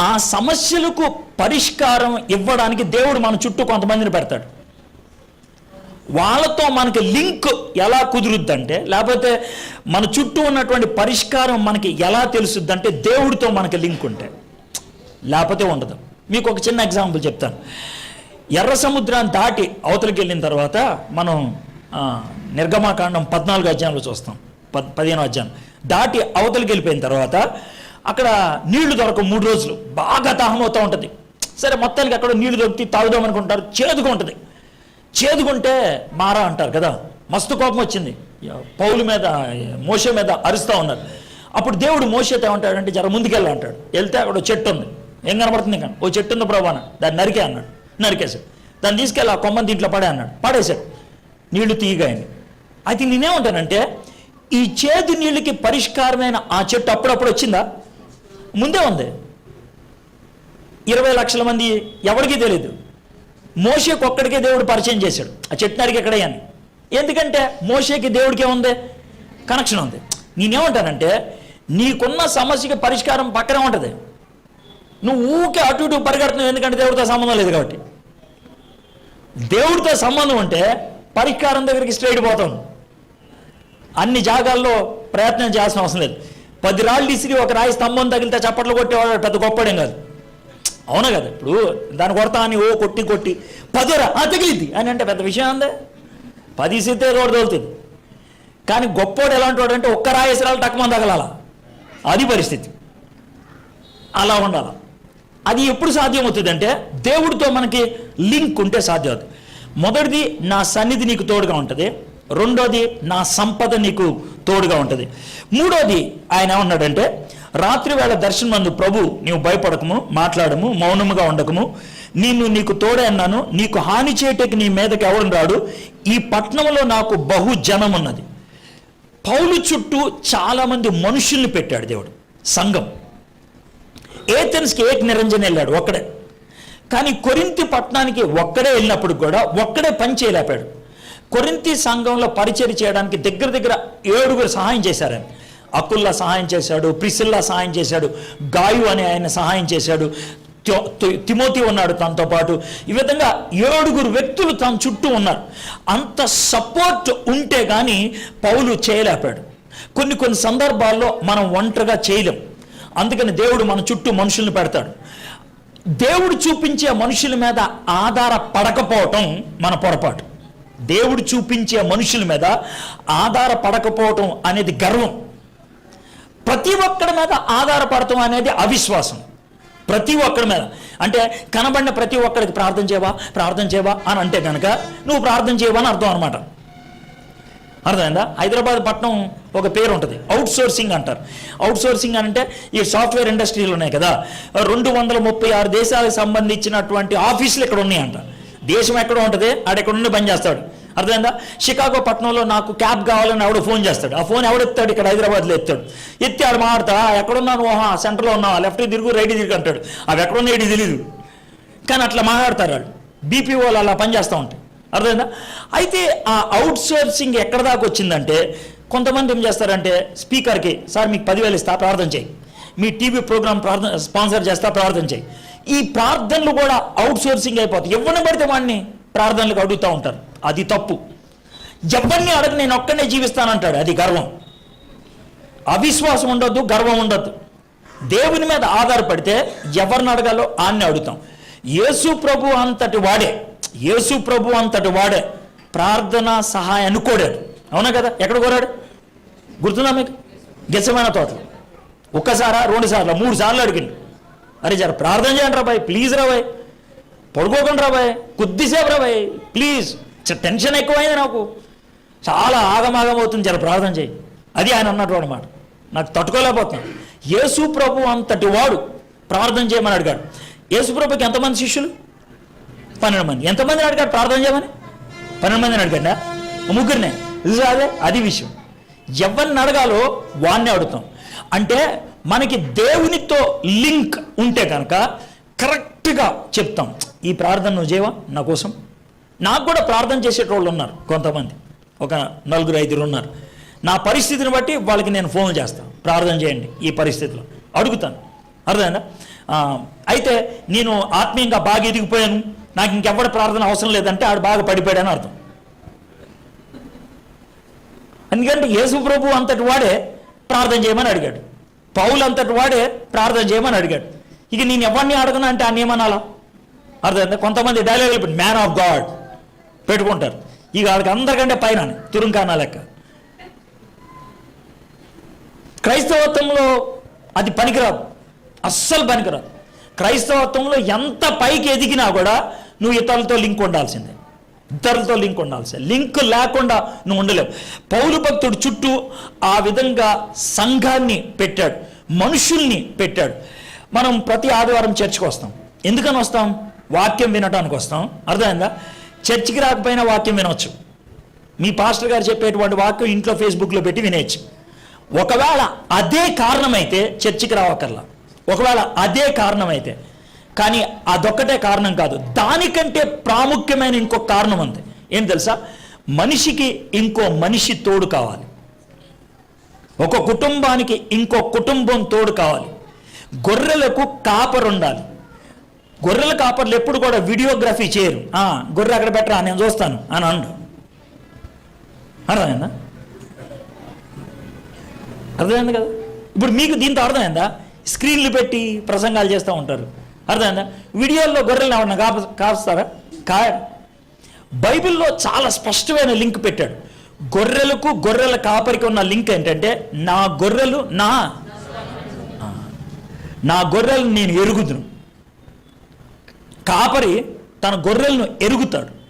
ఆ సమస్యలకు పరిష్కారం ఇవ్వడానికి దేవుడు మన చుట్టూ కొంతమందిని పెడతాడు. వాళ్ళతో మనకి లింక్ ఎలా కుదురుద్దంటే, లేకపోతే మన చుట్టూ ఉన్నటువంటి పరిష్కారం మనకి ఎలా తెలుసుద్దంటే దేవుడితో మనకి లింక్ ఉంటే, లేకపోతే ఉండదు. మీకు ఒక చిన్న ఎగ్జాంపుల్ చెప్తాను. ఎర్ర సముద్రాన్ని దాటి అవతలికి వెళ్ళిన తర్వాత మనం నిర్గమాకాండం 14వ అధ్యాయంలో చూస్తాం. 15వ అధ్యాయం దాటి అవతలికి వెళ్ళిపోయిన తర్వాత అక్కడ నీళ్లు దొరకవు 3 రోజులు, బాగా దాహమవుతూ ఉంటుంది. సరే మొత్తానికి అక్కడ నీళ్లు దొరికి తాగుదామనుకుంటారు, చేదుగా ఉంటుంది. చేదుకుంటే మారా అంటారు కదా, మస్తు కోపం వచ్చింది పౌలు మీద, మోషే మీద అరుస్తూ ఉన్నారు. అప్పుడు దేవుడు మోషేతో ఏమంటాడంటే, జర ముందుకెళ్ళి అంటాడు. వెళ్తే అక్కడ చెట్టు ఉంది, ఏం కనబడుతుంది కానీ ఓ చెట్టు ఉంది ప్రభు అన్నాడు. దాన్ని నరికే అన్నాడు. నరికేశాడు. దాన్ని తీసుకెళ్ళి ఆ కొమ్మని దీంట్లో పడే అన్నాడు. పడేశాడు. నీళ్లు తీయగాయండి. అయితే నేనేమంటానంటే ఈ చేదు నీళ్ళకి పరిష్కారమైన ఆ చెట్టు అప్పుడప్పుడు వచ్చిందా? ముందే ఉంది. 20 లక్షల మంది ఎవరికీ తెలియదు. మోషేకి ఒక్కడికే దేవుడు పరిచయం చేశాడు ఆ చెట్టు నరికి ఎక్కడయ్యాని. ఎందుకంటే మోషేకి దేవుడికే ఉంది కనెక్షన్ ఉంది. నేనేమంటానంటే నీకున్న సమస్యకి పరిష్కారం పక్కనే ఉంటుంది. నువ్వు ఊకే అటు ఇటు పరిగెడుతున్నావు, ఎందుకంటే దేవుడితో సంబంధం లేదు కాబట్టి. దేవుడితో సంబంధం ఉంటే పరిష్కారం దగ్గరికి స్ట్రైట్ పోతాను. అన్ని జాగాల్లో ప్రయత్నం చేయాల్సిన అవసరం లేదు. 10 రాళ్ళు ఇసిరి ఒక రాయి స్తంభం తగిలితే చప్పట్లు కొట్టేవాడు పెద్ద గొప్పడేం కాదు. అవునా కదా? ఇప్పుడు దాన్ని కొడతా అని ఓ కొట్టి 10 తగిలిద్ది అని అంటే పెద్ద విషయం అందే. 10 ఇసిరితే రోడ్డు తగులుతుంది. కానీ గొప్పోడు ఎలాంటి వాడు అంటే ఒక్క రాయి ఇసిరాలు టక్కుమని తగలాల. అది పరిస్థితి. అలా ఉండాలి. అది ఎప్పుడు సాధ్యమవుతుంది అంటే దేవుడితో మనకి లింక్ ఉంటే సాధ్యం అవుతుంది. మొదటిది నా సన్నిధి నీకు తోడుగా ఉంటుంది. రెండోది నా సంపద నీకు తోడుగా ఉంటుంది. మూడోది ఆయన ఏమన్నాడంటే రాత్రి వేళ దర్శనమందు ప్రభు నీవు భయపడకము, మాట్లాడము, మౌనముగా ఉండకము, నీకు తోడే అన్నాను, నీకు హాని చేయటకి నీ మీదకి ఎవరు రాడు, ఈ పట్టణంలో నాకు బహు జనం ఉన్నది. పౌలు చుట్టూ చాలామంది మనుషుల్ని పెట్టాడు దేవుడు. సంఘం ఏథెన్స్కి ఏక నిరంజన్ వెళ్ళాడు ఒక్కడే. కానీ కొరింథీ పట్టణానికి ఒక్కడే వెళ్ళినప్పుడు కూడా ఒక్కడే పని చేయలేపాడు. కొరింథీ సంఘంలో పరిచయం చేయడానికి దగ్గర 7 సహాయం చేశారు. అకుల్లా సహాయం చేశాడు, ప్రిసిల్లా సహాయం చేశాడు, గాయు అనే ఆయన సహాయం చేశాడు, తిమోతి ఉన్నాడు తనతో పాటు. ఈ విధంగా 7 వ్యక్తులు తన చుట్టూ ఉన్నారు. అంత సపోర్ట్ ఉంటే కానీ పౌలు చేయలేపాడు. కొన్ని సందర్భాల్లో మనం ఒంటరిగా చేయలేం. అందుకని దేవుడు మన చుట్టూ మనుషుల్ని పెడతాడు. దేవుడు చూపించే మనుషుల మీద ఆధారపడకపోవటం మన పొరపాటు. దేవుడు చూపించే మనుషుల మీద ఆధారపడకపోవటం అనేది గర్వం. ప్రతి ఒక్కడి మీద ఆధారపడటం అనేది అవిశ్వాసం. ప్రతి ఒక్కడి మీద అంటే కనబడిన ప్రతి ఒక్కడికి ప్రార్థన చేయవా అని అంటే కనుక నువ్వు ప్రార్థన చేయవా అని అర్థం అనమాట. అర్థమైందా? హైదరాబాద్ పట్టణం ఒక పేరు ఉంటుంది, అవుట్ సోర్సింగ్ అంటారు. అవుట్ సోర్సింగ్ అంటే ఈ సాఫ్ట్వేర్ ఇండస్ట్రీలు ఉన్నాయి కదా, 236 దేశాలకు సంబంధించినటువంటి ఆఫీసులు ఇక్కడ ఉన్నాయంట. దేశం ఎక్కడ ఉంటుంది, ఆడెక్కడ నుండి పని చేస్తాడు. అర్థమైందా? షికాగో పట్టణంలో నాకు క్యాబ్ కావాలని ఎవడో ఫోన్ చేస్తాడు. ఆ ఫోన్ ఎవడెత్తాడు? ఇక్కడ హైదరాబాద్లో ఎత్తాడు. ఎత్తి ఆడు మాట్లాడతా, ఎక్కడున్నాను, సెంటర్లో ఉన్నావా, లెఫ్ట్ తిరుగు రైట్ తిరుగు అంటాడు. అవి ఎక్కడున్నా ఏది తెలియదు, కానీ అట్లా మాట్లాడతారు వాళ్ళు. బీపీఓలు అలా పనిచేస్తూ ఉంటాయి. అర్థమైందా? అయితే ఆ అవుట్ సోర్సింగ్ ఎక్కడ దాకా వచ్చిందంటే కొంతమంది ఏం చేస్తారంటే స్పీకర్కి, సార్ మీకు 10,000 ఇస్తా ప్రార్థన చేయి, మీ టీవీ ప్రోగ్రామ్ స్పాన్సర్ చేస్తా ప్రార్థన చేయి. ఈ ప్రార్థనలు కూడా అవుట్ సోర్సింగ్ అయిపోతాయి. ఎవరిని పడితే వాడిని ప్రార్థనలకు అడుగుతూ ఉంటారు. అది తప్పు. ఎవరిని అడగ నేను ఒక్కనే జీవిస్తానంటాడు. అది గర్వం. అవిశ్వాసం ఉండొద్దు, గర్వం ఉండొద్దు. దేవుని మీద ఆధారపడితే ఎవరిని అడగాలో ఆన్ని అడుగుతాం. యేసు ప్రభు అంతటి వాడే ప్రార్థన సహాయాన్ని కోడాడు. అవునా కదా? ఎక్కడ కోరాడు గుర్తుందా మీకు? గెత్సేమనే తోటలో. ఒక్కసారా, 2 సార్లు, 3 సార్లు అడిగిండు. అరే జర ప్రార్థన చేయండి రాబాయ్, ప్లీజ్ రాబాయ్, పడుకోకండి రాబాయ్, కొద్దిసేపు రాబాయ్ ప్లీజ్, టెన్షన్ ఎక్కువైంది నాకు, చాలా ఆగమాగం అవుతుంది, జర ప్రార్థన చేయి. అది ఆయన అన్నటువంటి మాట. నాకు తట్టుకోలేకపోతున్నాను. యేసు ప్రభు అంతటి వాడు ప్రార్థన చేయమని అడిగాడు. యేసు ప్రభుకి ఎంతమంది శిష్యులు? 12 మంది. ఎంతమందిని అడిగాడు ప్రార్థన చేయమని? 12 మందిని అడిగాడా? 3 అదే అది విషయం. ఎవరిని అడగాలో వాడిని అడుగుతాం. అంటే మనకి దేవునితో లింక్ ఉంటే కనుక కరెక్ట్గా చెప్తాం, ఈ ప్రార్థన నువ్వు చేయవా నా కోసం? నాకు కూడా ప్రార్థన చేసేటోళ్ళు ఉన్నారు కొంతమంది, ఒక 4-5 ఉన్నారు. నా పరిస్థితిని బట్టి వాళ్ళకి నేను ఫోన్ చేస్తాను, ప్రార్థన చేయండి ఈ పరిస్థితిలో అడుగుతాను. అర్థమైందా? అయితే నేను ఆత్మీయంగా బాగా ఎదిగిపోయాను, నాకు ఇంకెవ్వడి ప్రార్థన అవసరం లేదంటే ఆడు బాగా పడిపోయాడని అర్థం. ఎందుకంటే యేసు ప్రభు అంతటి వాడే ప్రార్థన చేయమని అడిగాడు, పౌలు అంతటి వాడే ప్రార్థన చేయమని అడిగాడు. ఇక నేను ఎవరిని అడగను అంటే ఆయన ఏమనాలా? అర్థమైందా? కొంతమంది డైలాగ్ మ్యాన్ ఆఫ్ గాడ్ పెట్టుకుంటారు. ఇక వాళ్ళకి అందరికంటే పైన తురుంకానా లెక్క. క్రైస్తవత్వంలో అది పనికిరాదు, అస్సలు పనికిరాదు. క్రైస్తవత్వంలో ఎంత పైకి ఎదిగినా కూడా నువ్వు ఇతరులతో లింక్ ఉండాల్సిందే. లింక్ లేకుండా నువ్వు ఉండలేవు. పౌలు భక్తుడు చుట్టూ ఆ విధంగా సంఘాన్ని పెట్టాడు, మనుషుల్ని పెట్టాడు. మనం ప్రతి ఆదివారం చర్చికి వస్తాం. ఎందుకని వస్తాం? వాక్యం వినడానికి వస్తాం. అర్థమైందా? చర్చికి రాకపోయినా వాక్యం వినవచ్చు. మీ పాస్టర్ గారు చెప్పేటువంటి వాక్యం ఇంట్లో ఫేస్బుక్లో పెట్టి వినేయచ్చు. ఒకవేళ అదే కారణమైతే చర్చికి రావక్కర్లా. ఒకవేళ అదే కారణమైతే, కానీ అదొక్కటే కారణం కాదు, దానికంటే ప్రాముఖ్యమైన ఇంకొక కారణం ఉంది. ఏం తెలుసా? మనిషికి ఇంకో మనిషి తోడు కావాలి. ఒక కుటుంబానికి ఇంకో కుటుంబం తోడు కావాలి. గొర్రెలకు కాపరు ఉండాలి. గొర్రెల కాపర్లు ఎప్పుడు కూడా వీడియోగ్రఫీ చేయరు. గొర్రె అక్కడ పెట్టరా, నేను చూస్తాను అని అండు. అర్థమైందా? అర్థమైంది కదా? ఇప్పుడు మీకు దీంతో అర్థమైందా? స్క్రీన్లు పెట్టి ప్రసంగాలు చేస్తూ ఉంటారు. అర్థమైందా? వీడియోల్లో గొర్రెలు ఏమన్నా కాపుస్తారా? కాయడు. బైబిల్లో చాలా స్పష్టమైన లింక్ పెట్టాడు. గొర్రెలకు గొర్రెల కాపరికి ఉన్న లింక్ ఏంటంటే, నా గొర్రెలు నా గొర్రెలను నేను ఎరుగుదును. కాపరి తన గొర్రెలను ఎరుగుతాడు.